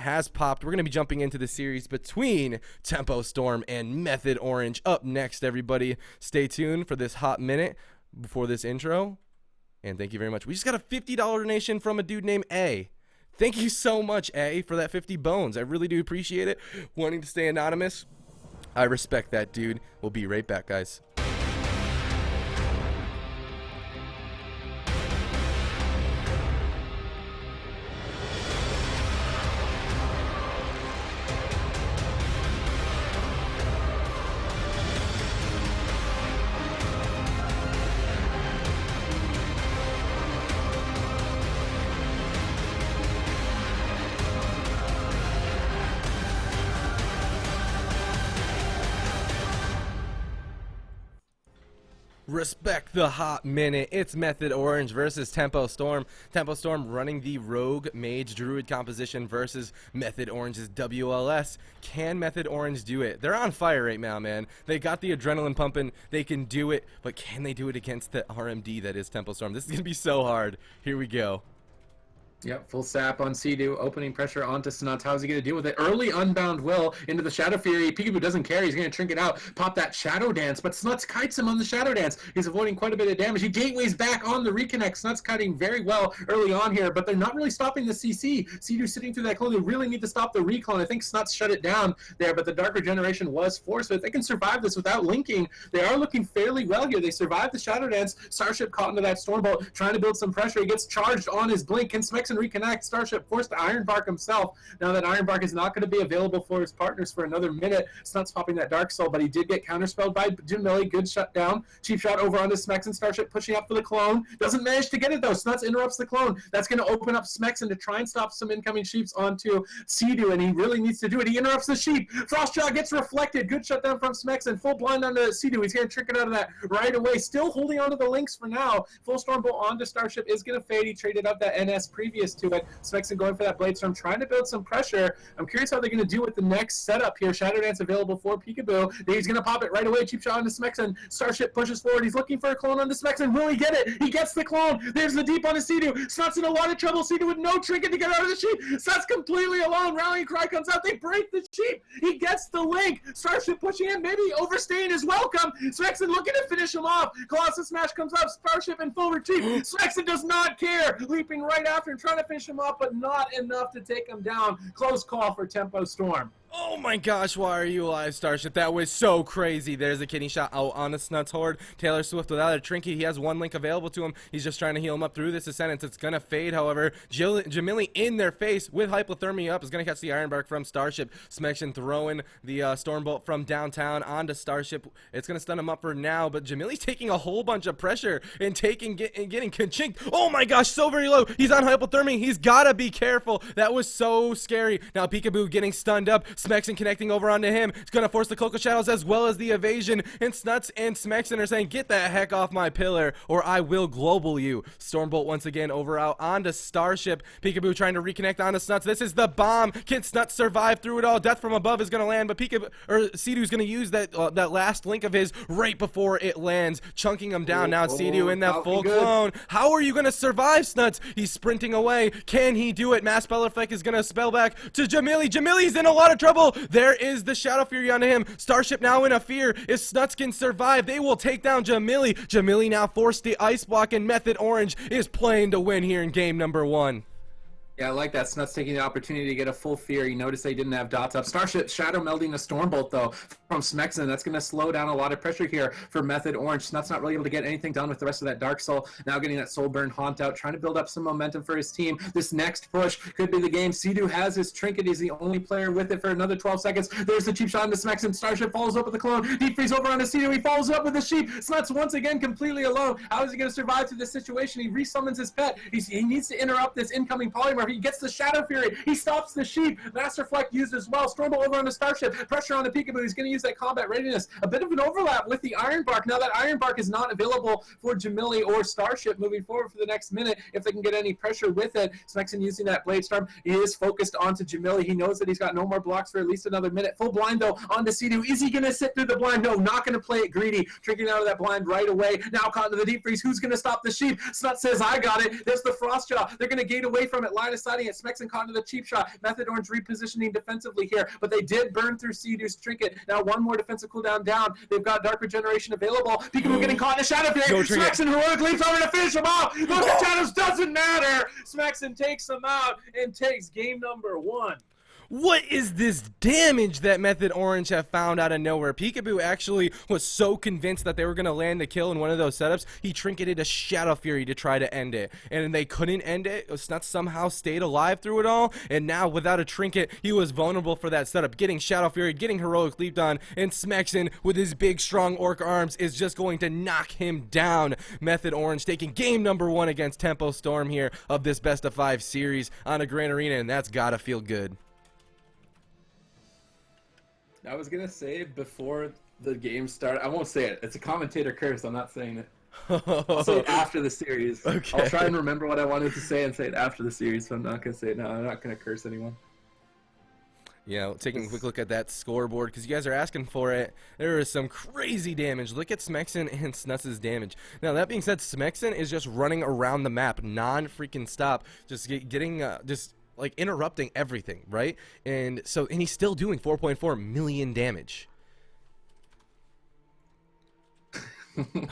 has popped. We're going to be jumping into the series between Tempo Storm and Method Orange up next, everybody. Stay tuned for this hot minute before this intro. And thank you very much. We just got a $50 donation from a dude named A. Thank you so much, A, for that 50 bones. I really do appreciate it. Wanting to stay anonymous, I respect that, dude. We'll be right back, guys. Respect the hot minute. It's Method Orange versus Tempo Storm. Tempo Storm running the Rogue Mage Druid composition versus Method Orange's WLS. Can Method Orange do it? They're on fire right now, man. They got the adrenaline pumping. They can do it, but can they do it against the RMD that is Tempo Storm? This is going to be so hard. Here we go. Yep, full sap on Sea-Doo, opening pressure onto Snuts. How's he going to deal with it? Early Unbound Will into the Shadow Fury. Peekaboo doesn't care. He's going to trink it out, pop that Shadow Dance, but Snuts kites him on the Shadow Dance. He's avoiding quite a bit of damage. He gateways back on the reconnect. Snuts kiting very well early on here, but they're not really stopping the CC. Sea-Doo sitting through that clone. They really need to stop the reclone. I think Snuts shut it down there, but the Dark Regeneration was forced. So if they can survive this without linking, they are looking fairly well here. They survived the Shadow Dance. Starship caught into that Stormbolt, trying to build some pressure. He gets charged on his blink. Can Smexen reconnect? Starship forced to Ironbark himself. Now that Ironbark is not going to be available for his partners for another minute. Snuts popping that Dark Soul, but he did get counterspelled by Jamili. Good shutdown. Cheap shot over onto Smexen. Starship pushing up for the clone. Doesn't manage to get it though. Snuts interrupts the clone. That's going to open up Smexen to try and stop some incoming sheeps onto Sea-Doo, and he really needs to do it. He interrupts the sheep. Frostjaw gets reflected. Good shutdown from Smexen. Full blind onto Sea-Doo. He's going to trick it out of that right away. Still holding onto the links for now. Full Stormbolt onto Starship is going to fade. He traded up that NS previous to it. Smexen going for that Blade Storm, trying to build some pressure. I'm curious how they're going to do with the next setup here. Shadow Dance available for Peekaboo. He's going to pop it right away. Cheap shot onto Smexen. Starship pushes forward. He's looking for a clone onto Smexen. Will he get it? He gets the clone. There's the deep onto Sea-Doo. Snuts in a lot of trouble. Sea-Doo with no trinket to get out of the sheep. Snuts completely alone. Rallying cry comes out. They break the sheep. He gets the link. Starship pushing in. Maybe overstaying his welcome. Smexen looking to finish him off. Colossus Smash comes up. Starship in full retreat. Smexen does not care. Leaping right after him, trying to finish him off, but not enough to take him down. Close call for Tempo Storm. Oh my gosh, why are you alive, Starship? That was so crazy. There's a kidney shot out on the Snuts Horde. Taylor Swift without a trinket. He has one link available to him. He's just trying to heal him up through this Ascendance. It's going to fade, however. Jamili in their face with hypothermia up is going to catch the Ironbark from Starship. Smexen throwing the Stormbolt from downtown onto Starship. It's going to stun him up for now, but Jamili's taking a whole bunch of pressure and getting conchinked. Oh my gosh, so very low. He's on hypothermia. He's got to be careful. That was so scary. Now Peekaboo getting stunned up. Smexen connecting over onto him. It's going to force the Coco Shadows as well as the evasion. And Snuts and Smexen are saying, get the heck off my pillar or I will global you. Stormbolt once again over out onto Starship. Peekaboo trying to reconnect onto Snuts. This is the bomb. Can Snuts survive through it all? Death from above is going to land, but Sea-Doo's going to use that last link of his right before it lands, chunking him down. Now it's Sea-Doo in that full clone. How are you going to survive, Snuts? He's sprinting away. Can he do it? Mass Spell Effect is going to spell back to Jamili. Jamili's in a lot of trouble. There is the Shadow Fury onto him. Starship now in a fear. If Snuts can survive, they will take down Jamili. Jamili now forced the Ice Block, and Method Orange is playing to win here in game number 1. Yeah, I like that. Snuts taking the opportunity to get a full fear. You notice they didn't have dots up. Starship shadow melding a Stormbolt, though, from Smexen. That's going to slow down a lot of pressure here for Method Orange. Snuts not really able to get anything done with the rest of that Dark Soul. Now getting that Soul Burn Haunt out, trying to build up some momentum for his team. This next push could be the game. Sea-Doo has his trinket. He's the only player with it for another 12 seconds. There's the cheap shot into Smexen. Starship follows up with the clone. Deep freeze over onto Sea-Doo. He follows up with the sheep. Snuts once again completely alone. How is he going to survive through this situation? He resummons his pet. He needs to interrupt this incoming polymorph. He gets the Shadow Fury. He stops the sheep. Master Fleck used as well. Stormbolt over on the Starship. Pressure on the Peekaboo. He's going to use that combat readiness. A bit of an overlap with the Ironbark. Now that Ironbark is not available for Jamili or Starship moving forward for the next minute if they can get any pressure with it. Smexen using that Blade Storm. He is focused onto Jamili. He knows that he's got no more blocks for at least another minute. Full blind though onto Sea-Doo. Is he going to sit through the blind? No, not going to play it greedy. Drinking out of that blind right away. Now caught into the deep freeze. Who's going to stop the sheep? Snut says, I got it. There's the Frostjaw. They're going to gate away from it. Line of deciding it. Smexon caught into the cheap shot. Method Orange repositioning defensively here, but they did burn through Sea-Doo's trinket. Now one more defensive cooldown down. They've got Dark Regeneration available. Peekaboo getting caught in a Shadow Fury. Smexon heroic leaps over to finish him off. Look at Shadows, doesn't matter. Smexon takes him out and takes game number 1. What is this damage that Method Orange have found out of nowhere? Peekaboo actually was so convinced that they were going to land the kill in one of those setups, he trinketed a Shadow Fury to try to end it. And they couldn't end it. Snuts somehow stayed alive through it all. And now, without a trinket, he was vulnerable for that setup. Getting Shadow Fury, getting Heroic leaped on, and Smexon, with his big, strong Orc arms, is just going to knock him down. Method Orange taking game number 1 against Tempo Storm here of this best of 5 series on a Grand Arena, and that's gotta feel good. I was gonna say before the game started. I won't say it. It's a commentator curse. I'm not saying it. I'll say it after the series. Okay. I'll try and remember what I wanted to say and say it after the series. So I'm not gonna say it now. I'm not gonna curse anyone. Yeah, taking a quick look at that scoreboard because you guys are asking for it. There is some crazy damage. Look at Smexon and Snuts' damage. Now that being said, Smexon is just running around the map, non-freaking stop, just getting like interrupting everything, right? And he's still doing 4.4 million damage.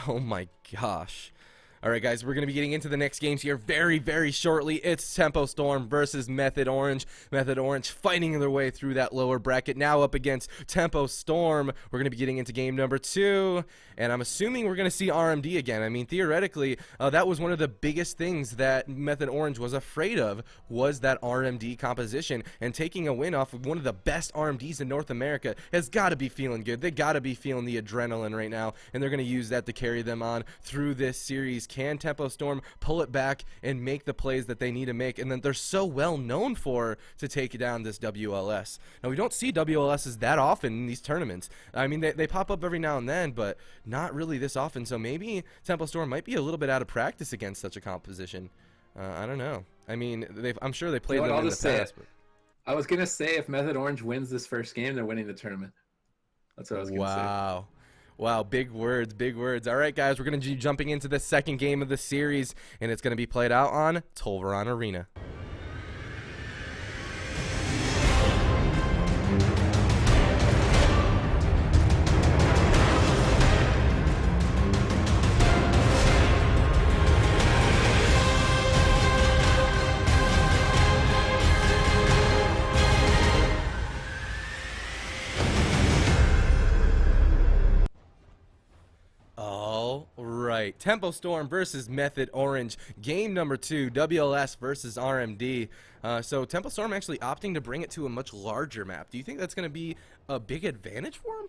Oh my gosh. All right, guys, we're going to be getting into the next games here very, very shortly. It's Tempo Storm versus Method Orange. Method Orange fighting their way through that lower bracket. Now up against Tempo Storm. We're going to be getting into game number 2, and I'm assuming we're going to see RMD again. I mean, theoretically, that was one of the biggest things that Method Orange was afraid of, was that RMD composition. And taking a win off of one of the best RMDs in North America has got to be feeling good. They got to be feeling the adrenaline right now, and they're going to use that to carry them on through this series. Can Tempo Storm pull it back and make the plays that they need to make, and then they're so well known for, to take down this WLS? Now, we don't see WLSs that often in these tournaments. I mean, they pop up every now and then, but not really this often, so maybe Tempo Storm might be a little bit out of practice against such a composition. I don't know. I mean, I'm sure they played them in the past. But I was going to say, if Method Orange wins this first game, they're winning the tournament. That's what I was going to say. Wow. Wow, big words, big words. All right, guys, we're going to be jumping into the second game of the series, and it's going to be played out on Tolvaron Arena. Right, Tempo Storm versus Method Orange, game number 2, WLS versus RMD. So Tempo Storm actually opting to bring it to a much larger map. Do you think that's going to be a big advantage for him?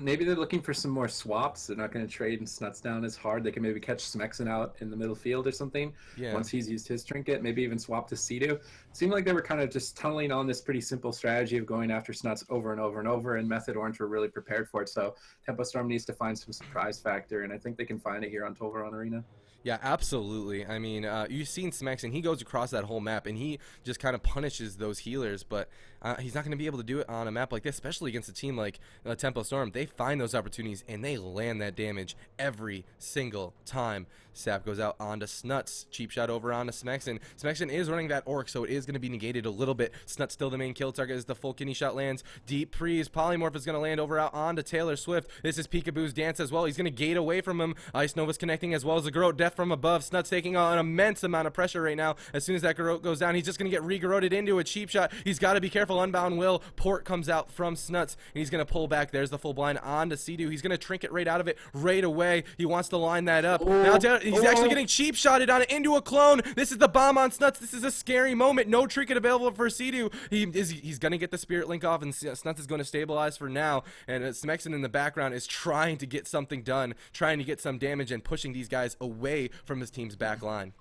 Maybe they're looking for some more swaps. They're not going to trade and Snuts down as hard. They can maybe catch Smexon out in the middle field or something. Yeah. Once he's used his trinket, maybe even swap to Sea-Doo. It seemed like they were kind of just tunneling on this pretty simple strategy of going after Snuts over and over and over, and Method Orange were really prepared for it. So Tempo Storm needs to find some surprise factor, and I think they can find it here on Tolvaron Arena. Yeah, absolutely. I mean, you've seen Smexon. He goes across that whole map, and he just kind of punishes those healers, but he's not going to be able to do it on a map like this, especially against a team like Tempo Storm. They find those opportunities, and they land that damage every single time. Sap goes out onto Snuts. Cheap shot over onto Smexon. Smexon is running that Orc, so it is going to be negated a little bit. Snuts still the main kill target as the full kidney shot lands. Deep Freeze. Polymorph is going to land over out onto Taylor Swift. This is Peekaboo's dance as well. He's going to gate away from him. Ice Nova's connecting as well as the Garrote Death from above. Snuts taking on an immense amount of pressure right now. As soon as that Garrote goes down, he's just going to get re-Garroted into a cheap shot. He's got to be careful. Unbound Will. Port comes out from Snuts, and he's going to pull back. There's the full blind onto Sea-Doo. He's going to trinket right out of it right away. He wants to line that up. Now he's actually getting cheap shotted on it into a clone. This is the bomb on Snuts. This is a scary moment. No trinket available for Sea-Doo. He's going to get the Spirit Link off, and Snuts is going to stabilize for now. And Smexon in the background is trying to get something done, trying to get some damage and pushing these guys away from his team's back line.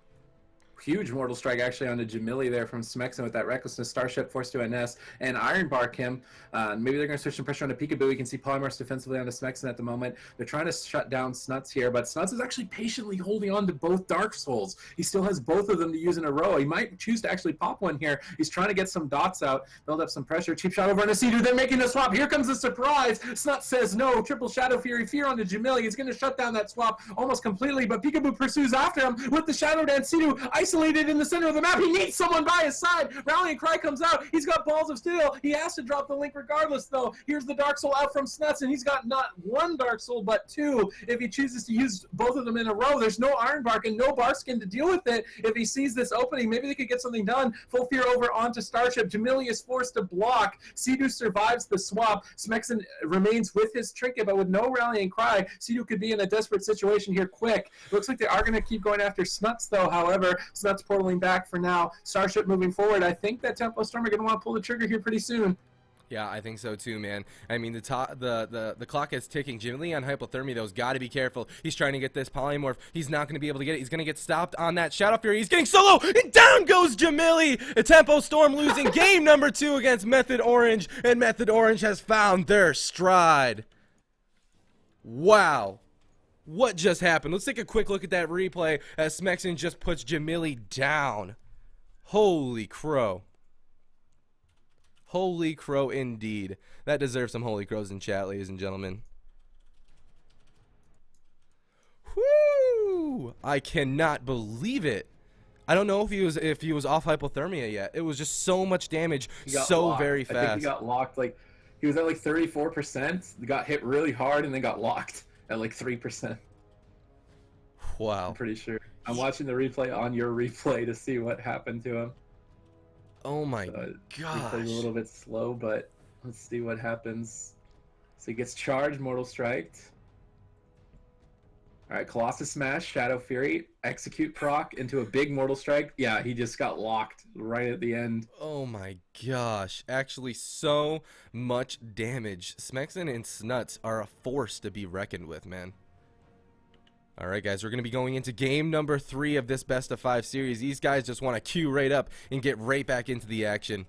Huge Mortal Strike actually onto Jamili there from Smexen with that Recklessness. Starship forced to NS and Iron Bark him. Maybe they're going to switch some pressure onto Peekaboo. You can see Polymorphs defensively onto Smexen at the moment. They're trying to shut down Snuts here, but Snuts is actually patiently holding on to both Dark Souls. He still has both of them to use in a row. He might choose to actually pop one here. He's trying to get some dots out, build up some pressure. Cheap shot over on Asidu. They're making the swap. Here comes the surprise. Snuts says no. Triple Shadow Fury. Fear onto Jamili. He's going to shut down that swap almost completely, but Peekaboo pursues after him with the Shadow Dance. Sidu isolated in the center of the map. He needs someone by his side. Rallying Cry comes out. He's got Balls of Steel. He has to drop the link regardless, though. Here's the Dark Soul out from Snuts, and he's got not one Dark Soul, but two. If he chooses to use both of them in a row, there's no Iron Bark and no Barskin to deal with it. If he sees this opening, maybe they could get something done. Full Fear over onto Starship. Jamili is forced to block. Sidu survives the swap. Smexen remains with his trinket, but with no Rallying Cry, Sidu could be in a desperate situation here quick. Looks like they are going to keep going after Snuts, though. However, Snuts portaling back for now. Starship moving forward. I think that Tempo Storm are going to want to pull the trigger here pretty soon. Yeah, I think so too, man. I mean, the clock is ticking. Jamili on hypothermia, though, has got to be careful. He's trying to get this polymorph. He's not going to be able to get it. He's going to get stopped on that Shadow Fury. He's getting solo, and down goes Jamili. A Tempo Storm losing game number 2 against Method Orange, and Method Orange has found their stride. Wow. What just happened? Let's take a quick look at that replay as Smexen just puts Jamili down. Holy crow. Holy crow indeed. That deserves some holy crows in chat, ladies and gentlemen. Whoo! I cannot believe it. I don't know if he was off hypothermia yet. It was just so much damage so locked. very fast. I think he got locked. Like, he was at like 34%, got hit really hard, and then got locked at like 3%. Wow. I'm pretty sure. I'm watching the replay on your replay to see what happened to him. Oh my gosh. gosh. A little bit slow, but let's see what happens. So he gets charged, Mortal Striked. Alright, Colossus Smash, Shadow Fury, execute proc into a big Mortal Strike. Yeah, he just got locked right at the end. Oh my gosh. Actually, so much damage. Smexen and Snuts are a force to be reckoned with, man. Alright guys, we're going to be going into game number 3 of this best of 5 series. These guys just want to queue right up and get right back into the action.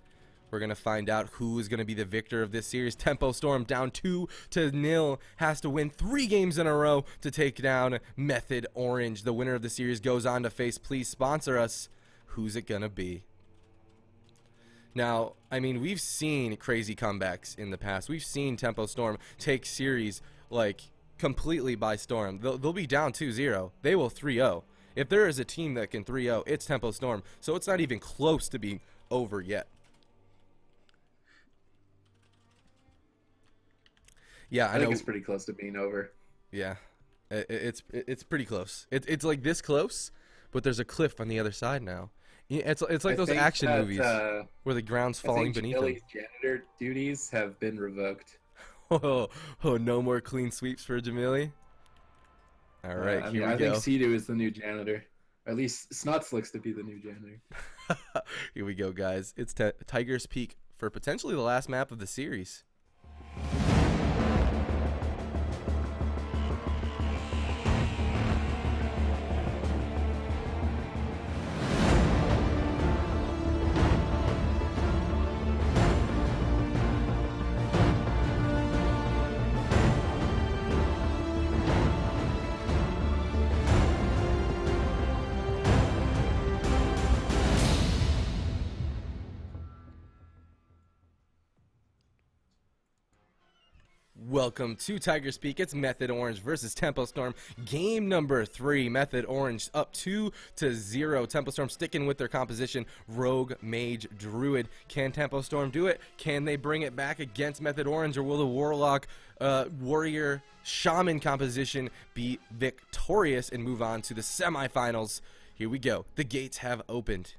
We're going to find out who is going to be the victor of this series. Tempo Storm down 2-0 has to win 3 games in a row to take down Method Orange. The winner of the series goes on to face Please Sponsor Us. Who's it going to be? Now, I mean, we've seen crazy comebacks in the past. We've seen Tempo Storm take series like completely by storm. They'll be down 2-0. They will 3-0. If there is a team that can 3-0, it's Tempo Storm. So it's not even close to being over yet. Yeah, I think it's pretty close to being over. Yeah, it's pretty close. It's like this close, but there's a cliff on the other side now. It's like those action movies where the ground's falling beneath them. Jamili's janitor duties have been revoked. Oh, no more clean sweeps for Jamili. All right, here we go. I think Sidu is the new janitor. Or at least Snuts looks to be the new janitor. Here we go, guys. It's Tiger's Peak for potentially the last map of the series. Welcome to Tiger's Peak. It's Method Orange versus Tempo Storm. Game number 3. Method Orange up 2-0. Tempo Storm sticking with their composition. Rogue, Mage, Druid. Can Tempo Storm do it? Can they bring it back against Method Orange, or will the Warlock, Warrior, Shaman composition be victorious and move on to the semifinals? Here we go. The gates have opened.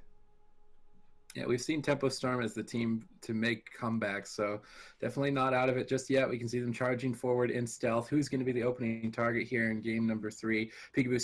Yeah, we've seen Tempo Storm as the team to make comebacks, so definitely not out of it just yet. We can see them charging forward in stealth. Who's going to be the opening target here in game number 3? Peekaboo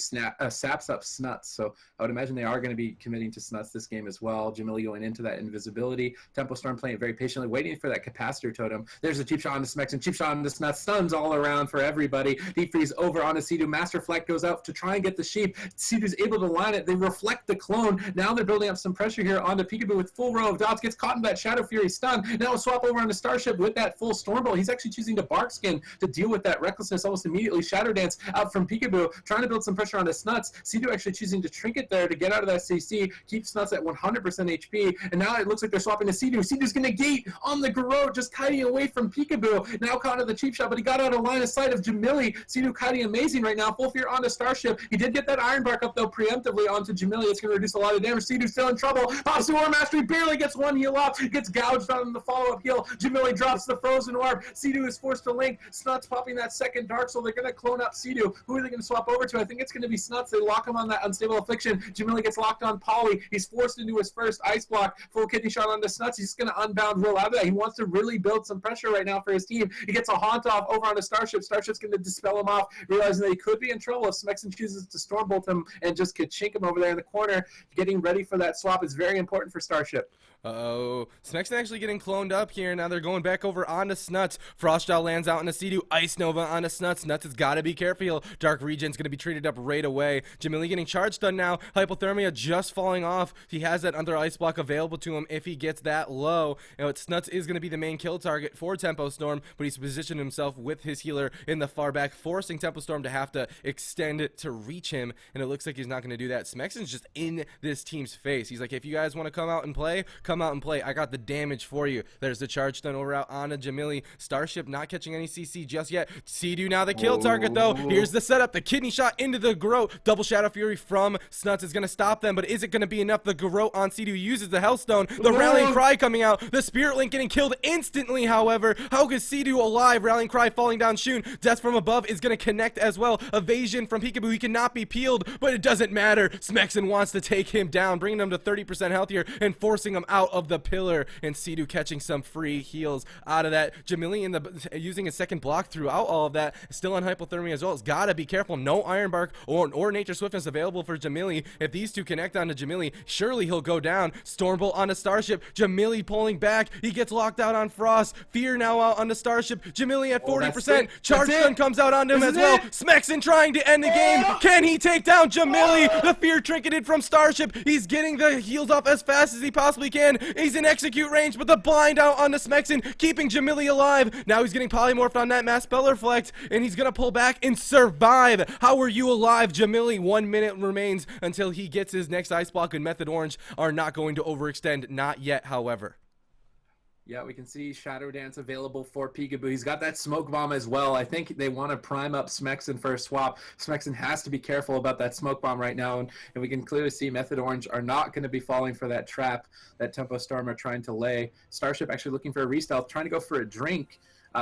saps up Snuts, so I would imagine they are going to be committing to Snuts this game as well. Jamili going into that invisibility. Tempo Storm playing very patiently, waiting for that capacitor totem. There's a cheap shot on the Smex and cheap shot on the Snuts. Stuns all around for everybody. Deep freeze over on a Sea-Doo. Master Fleck goes out to try and get the sheep. Sea-Doo's able to line it. They reflect the clone. Now they're building up some pressure here onto Peekaboo with full row of dots. Gets caught in that Shadow Fury stun. Now a swap over on the Starship with that full Stormbolt. He's actually choosing to Bark Skin to deal with that recklessness almost immediately. Shadow Dance out from Peekaboo, trying to build some pressure onto Snuts. Sea-Doo actually choosing to Trinket there to get out of that CC, keep Snuts at 100% HP, and now it looks like they're swapping to Sea-Doo. Sea-Doo's going to gate on the Garrote, just kiting away from Peekaboo. Now caught in the cheap shot, but he got out of line of sight of Jamili. Sea-Doo kiting amazing right now. Full fear onto Starship. He did get that Iron Bark up, though, preemptively onto Jamili. It's going to reduce a lot of damage. Sea-Doo's still in trouble. Pops the War Mastery, barely gets one heal off. Gets gouged on the follow-up heal. Jamili drops the Frozen Orb. Sea-Doo is forced to link. Snuts popping that second Dark Soul. They're going to clone up Sea-Doo. Who are they going to swap over to? I think it's going to be Snuts. They lock him on that Unstable Affliction. Jamili gets locked on Polly. He's forced into his first Ice Block. Full kidney shot onto Snuts. He's going to unbound Will out of that. He wants to really build some pressure right now for his team. He gets a Haunt off over onto Starship. Starship's going to dispel him off, realizing that he could be in trouble if Smexen chooses to Stormbolt him and just could chink him over there in the corner. Getting ready for that swap is very important for Starship. Uh-oh. Smexen actually getting cloned up here. Now they're going back over onto Snuts. Frostjaw lands out on a Sea-Doo. Ice Nova onto Snuts. Snuts has got to be careful. Dark Regen's going to be treated up right away. Jamili getting charged done now. Hypothermia just falling off. He has that under ice block available to him if he gets that low. And Snuts is going to be the main kill target for Tempo Storm, but he's positioned himself with his healer in the far back, forcing Tempo Storm to have to extend to reach him. And it looks like he's not going to do that. Smexen's just in this team's face. He's like, if you guys want to come out and play, come out and play. I got the damage for you. There's the charge done over out onto Jamili. Starship not catching any CC just yet. Sea-Doo now the kill target though. Here's the setup. The kidney shot into the Garrote. Double Shadow Fury from Snuts is going to stop them, but is it going to be enough? The Garrote on Sea-Doo uses the Hellstone. The Rallying Cry coming out. The Spirit Link getting killed instantly, however. How is Sea-Doo alive? Rallying Cry falling down Shun. Death from above is going to connect as well. Evasion from Peekaboo. He cannot be peeled, but it doesn't matter. Smexen wants to take him down, bringing him to 30% healthier and forcing him out of the pillar. And Sea-Doo catching some free heals out of that. Jamili using a second block throughout all of that. Still on hypothermia as well. It's got to be careful. No Iron Bark or Nature Swiftness available for Jamili. If these two connect onto Jamili, surely he'll go down. Stormbolt onto Starship. Jamili pulling back. He gets locked out on Frost. Fear now out onto Starship. Jamili at 40%. Charge stun comes out onto him as well. Smexen trying to end the game. Can he take down Jamili? The Fear trinketed from Starship. He's getting the heals off as fast as he possibly can. He's in execute range, but the blind out onto Smexen, keeping Jamili alive. Now he's getting polymorphed on that Mass Spell Reflect, and he's gonna pull back and survive. How are you alive, Jamili? 1 minute remains until he gets his next Ice Block, and Method Orange are not going to overextend. Not yet, however. Yeah, we can see Shadow Dance available for Peekaboo. He's got that Smoke Bomb as well. I think they want to prime up Smexen for a swap. Smexen has to be careful about that Smoke Bomb right now, and we can clearly see Method Orange are not going to be falling for that trap that Tempo Storm are trying to lay. Starship actually looking for a re-stealth, trying to go for a drink.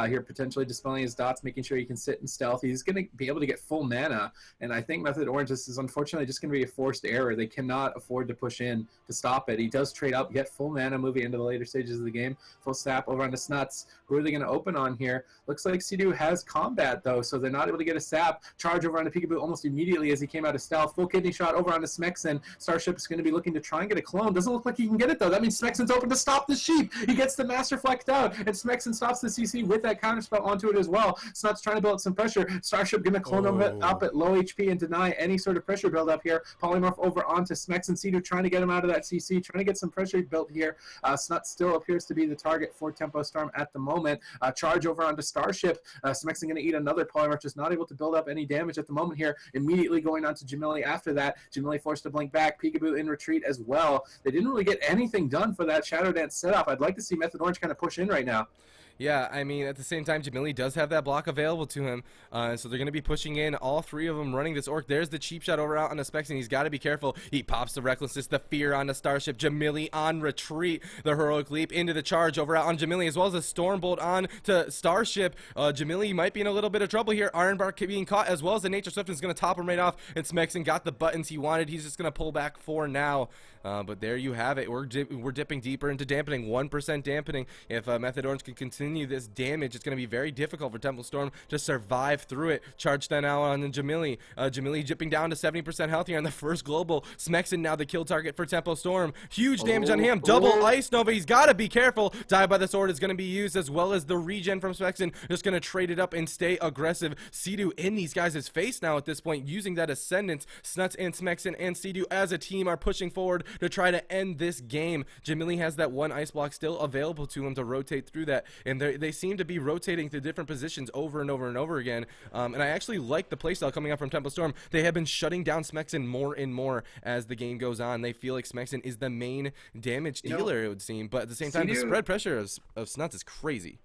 Here potentially dispelling his dots, making sure he can sit in stealth. He's going to be able to get full mana, and I think Method Orange, this is unfortunately just going to be a forced error. They cannot afford to push in to stop it. He does trade up, get full mana moving into the later stages of the game. Full sap over onto Snuts. Who are they going to open on here? Looks like Sea-Doo has combat, though, so they're not able to get a sap. Charge over onto Peekaboo almost immediately as he came out of stealth. Full kidney shot over onto Smexen. Starship is going to be looking to try and get a clone. Doesn't look like he can get it, though. That means Smexen's open to stop the sheep. He gets the Master Flex out, and Smexen stops the CC with that counterspell onto it as well. Snuts trying to build up some pressure. Starship going to clone him up at low HP and deny any sort of pressure build up here. Polymorph over onto Smexen. Sea-Doo trying to get him out of that CC, trying to get some pressure built here. Snuts still appears to be the target for Tempo Storm at the moment. Charge over onto Starship. Smexen going to eat another Polymorph, just not able to build up any damage at the moment here. Immediately going on to Jamili after that. Jamili forced to blink back. Peekaboo in retreat as well. They didn't really get anything done for that Shadow Dance setup. I'd like to see Method Orange kind of push in right now. Yeah, I mean, at the same time, Jamili does have that block available to him, so they're going to be pushing in, all three of them running this Orc. There's the cheap shot over out on the Specs, and he's got to be careful. He pops the Recklessness, the Fear on the Starship. Jamili on retreat, the Heroic Leap into the charge over out on Jamili, as well as a Stormbolt on to Starship. Jamili might be in a little bit of trouble here. Ironbark being caught, as well as the Nature Swift is going to top him right off, and Smexon got the buttons he wanted. He's just going to pull back for now. But there you have it. We're dipping deeper into dampening, 1% dampening. If Method Orange can continue this damage, it's going to be very difficult for Temple Storm to survive through it. Charge that now on Jamili. Jamili dipping down to 70% health here on the first global. Smexon now the kill target for Temple Storm. Huge damage on him. Double Ice Nova. He's got to be careful. Die by the Sword is going to be used, as well as the regen from Smexon. Just going to trade it up and stay aggressive. Sea-Doo in these guys' face now at this point, using that Ascendance. Snuts and Smexon and Sea-Doo as a team are pushing forward to try to end this game. Jamili has that one ice block still available to him to rotate through that, and they seem to be rotating to different positions over and over and over again. And I actually like the playstyle coming up from Temple Storm. They have been shutting down Smexon more and more as the game goes on. They feel like Smexon is the main damage dealer, it would seem, but at the same time, the spread pressure of Snuts is crazy.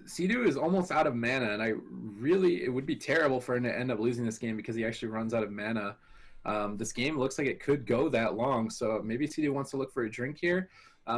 Sea-Doo is almost out of mana, and it would be terrible for him to end up losing this game because he actually runs out of mana. This game looks like it could go that long, so maybe Sea-Doo wants to look for a drink here.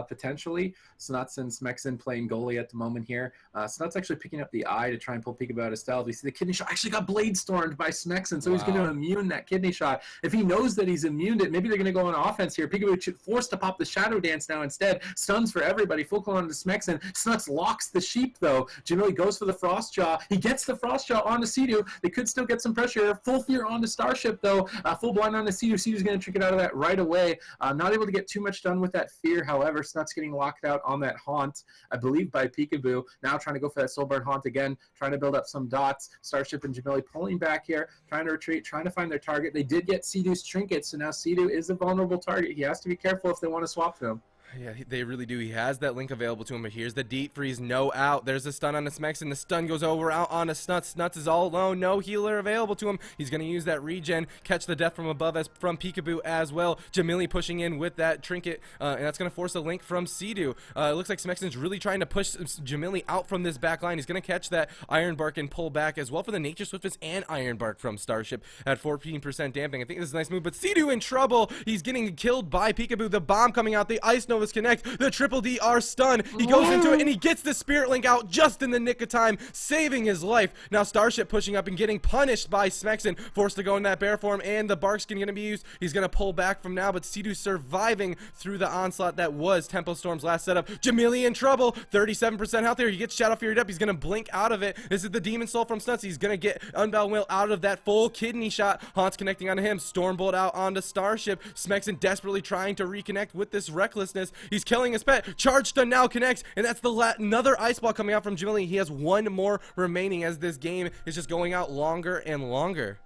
Potentially. Snuts and Smexon playing goalie at the moment here. Snuts actually picking up the eye to try and pull Peekaboo out of stealth. We see the kidney shot actually got blade stormed by Smexon, so he's going to immune that kidney shot. If he knows that he's immuned it, maybe they're going to go on offense here. Peekaboo forced to pop the Shadow Dance now instead. Stuns for everybody. Full clone onto Smexon. Snuts locks the sheep though. Jamili goes for the Frostjaw. He gets the Frostjaw onto Sea-Doo. They could still get some pressure. Full Fear onto Starship though. Full blind onto Sea-Doo. Sea-Doo's going to trick it out of that right away. Not able to get too much done with that Fear, however. Snuts getting locked out on that Haunt, I believe, by Peekaboo. Now trying to go for that Soulburn Haunt again, trying to build up some dots. Starship and Jamili pulling back here, trying to retreat, trying to find their target. They did get Sea-Doo's trinket, so now Sea-Doo is a vulnerable target. He has to be careful if they want to swap to him. Yeah, they really do. He has that link available to him, but here's the deep freeze. No out. There's a stun on the Smexon. The stun goes over out on a Snuts. Snuts is all alone. No healer available to him. He's going to use that regen, catch the death from above as from Peekaboo as well. Jamili pushing in with that trinket, and that's going to force a link from Sea-Doo. It looks like Smexon's really trying to push Jamili out from this back line. He's going to catch that Ironbark and pull back as well for the Nature Swiftness and Ironbark from Starship at 14% damping. I think this is a nice move, but Sea-Doo in trouble. He's getting killed by Peekaboo. The bomb coming out. The Ice Novas connect. The Triple DR stun. He goes into it and he gets the Spirit Link out just in the nick of time, saving his life. Now Starship pushing up and getting punished by Smexon, forced to go in that bear form, and the Bark Skin going to be used. He's going to pull back from now, but Sea-Doo surviving through the onslaught that was Temple Storm's last setup. Jamili in trouble, 37% health here. He gets Shadow Furied up. He's going to blink out of it. This is the Demon Soul from Snuts. He's going to get Unbound Will out of that full kidney shot. Haunt's connecting onto him. Stormbolt out onto Starship. Smexon desperately trying to reconnect with this recklessness. He's killing his pet. Charge Stun now connects, and that's another Ice Ball coming out from Jamili. He has one more remaining as this game is just going out longer and longer.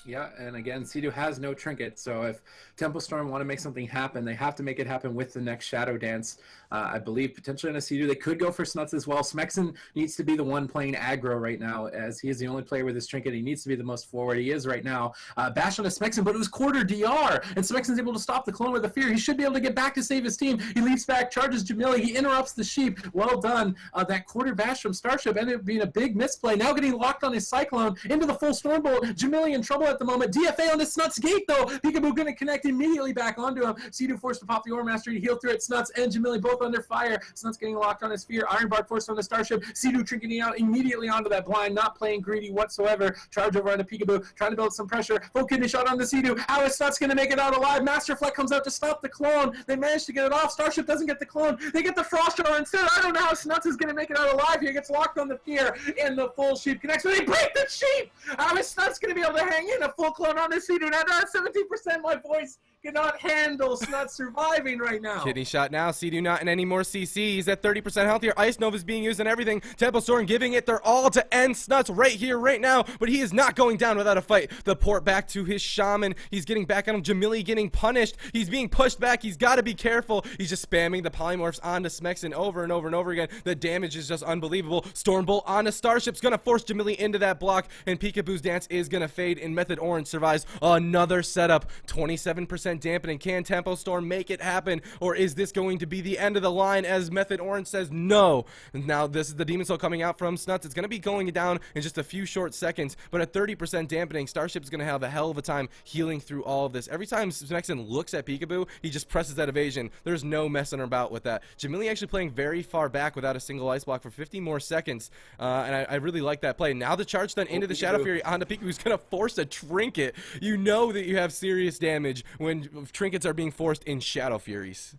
Yeah, and again, Sea-Doo has no trinket, so if Temple Storm want to make something happen, they have to make it happen with the next Shadow Dance. I believe potentially in a Sea-Doo, they could go for Snuts as well. Smexon needs to be the one playing aggro right now, as he is the only player with his trinket. He needs to be the most forward. He is right now. Bash on a Smexon, but it was quarter DR, and Smexon's able to stop the clone with the Fear. He should be able to get back to save his team. He leaps back, charges Jamili. He interrupts the sheep. Well done. That quarter bash from Starship ended up being a big misplay. Now getting locked on his Cyclone into the full Stormbolt. Jamili in trouble at the moment. DFA on the Snuts gate, though. Peekaboo going to connect immediately back onto him. Sea-Doo forced to pop the Ore Master to heal through it. Snuts and Jamili both under fire. Snuts getting locked on his Fear. Ironbark forced on the Starship. Sea-Doo trinketing out immediately onto that blind, not playing greedy whatsoever. Charge over onto Peekaboo, trying to build some pressure. Full kidney shot on the Sea-Doo. How is Snuts going to make it out alive? Master Fleck comes out to stop the clone. They manage to get it off. Starship doesn't get the clone. They get the Frostjaw instead. I don't know how Snuts is going to make it out alive here. He gets locked on the Fear, and the full sheep connects. But they break the sheep! How is Snuts going to be able to hang in a full clone on this Sea-Doo? Now, 17% my voice cannot handle Snuts surviving right now. Kidney shot now. Sea-Doo not in any more CC. He's at 30% health here. Ice Nova is being used and everything. Temple Storm giving it their all to end Snuts right here, right now. But he is not going down without a fight. The port back to his Shaman. He's getting back on him. Jamili getting punished. He's being pushed back. He's got to be careful. He's just spamming the polymorphs onto Smexon over and over and over again. The damage is just unbelievable. Stormbolt onto Starship's going to force Jamili into that block. And Peekaboo's dance is going to fade. And Method Orange survives another setup. 27% 30% dampening. Can Tempo Storm make it happen, or is this going to be the end of the line as Method Orange says no? And now this is the Demon Soul coming out from Snuts. It's going to be going down in just a few short seconds, but at 30% dampening, Starship's going to have a hell of a time healing through all of this. Every time Smexon looks at Peekaboo, he just presses that evasion. There's no messing about with that. Jamili actually playing very far back without a single ice block for 50 more seconds, and I really like that play. Now the charge stun into the Shadow Fury onto Peekaboo, who's going to force a trinket. You know that you have serious damage when trinkets are being forced in Shadow Furies.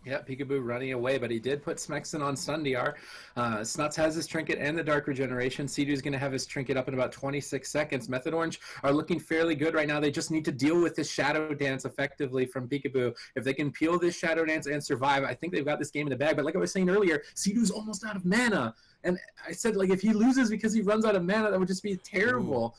Yeah, Peekaboo running away, but he did put Smexon on stun DR. Snuts has his trinket and the Dark Regeneration. Seedoo's going to have his trinket up in about 26 seconds. Method Orange are looking fairly good right now. They just need to deal with this Shadow Dance effectively from Peekaboo. If they can peel this Shadow Dance and survive, I think they've got this game in the bag. But like I was saying earlier, Seedoo's almost out of mana. And I said, like, if he loses because he runs out of mana, that would just be terrible.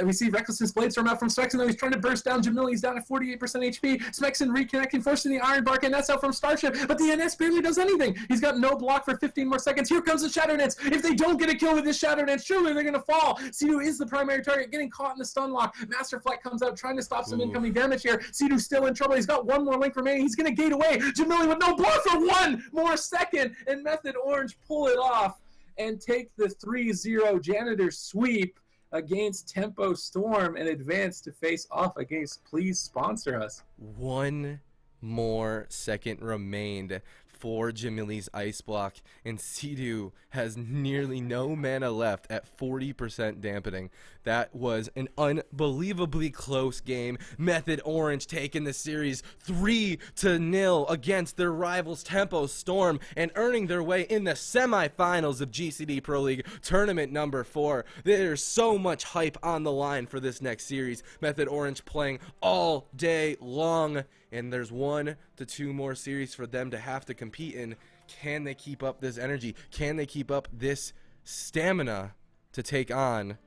We see Recklessness Blade Storm out from Smexon, though he's trying to burst down Jamili. He's down at 48% HP. Smexon reconnecting, forcing the Iron Bark, and that's out from Starship. But the NS barely does anything. He's got no block for 15 more seconds. Here comes the Shadow Dance. If they don't get a kill with this Shadow Dance, surely they're going to fall. Seedoo is the primary target, getting caught in the stun lock. Master Flight comes out, trying to stop some incoming damage here. Seedoo's still in trouble. He's got one more link remaining. He's going to gate away. Jamili with no block for one more second, and Method Orange pull it off and take the 3-0 Janitor sweep against Tempo Storm and advance to face off against Please Sponsor Us. One more second remained for Jamili's ice block, and Seedoo has nearly no mana left at 40% dampening. That was an unbelievably close game. Method Orange taking the series 3-0 against their rivals Tempo Storm and earning their way in the semifinals of GCD Pro League Tournament number 4. There's so much hype on the line for this next series. Method Orange playing all day long, and there's 1 to 2 more series for them to have to compete in. Can they keep up this energy? Can they keep up this stamina to take on...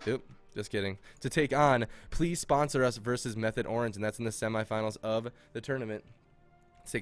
Oop, just kidding. To take on Please Sponsor Us versus Method Orange, and that's in the semifinals of the tournament. Let's take a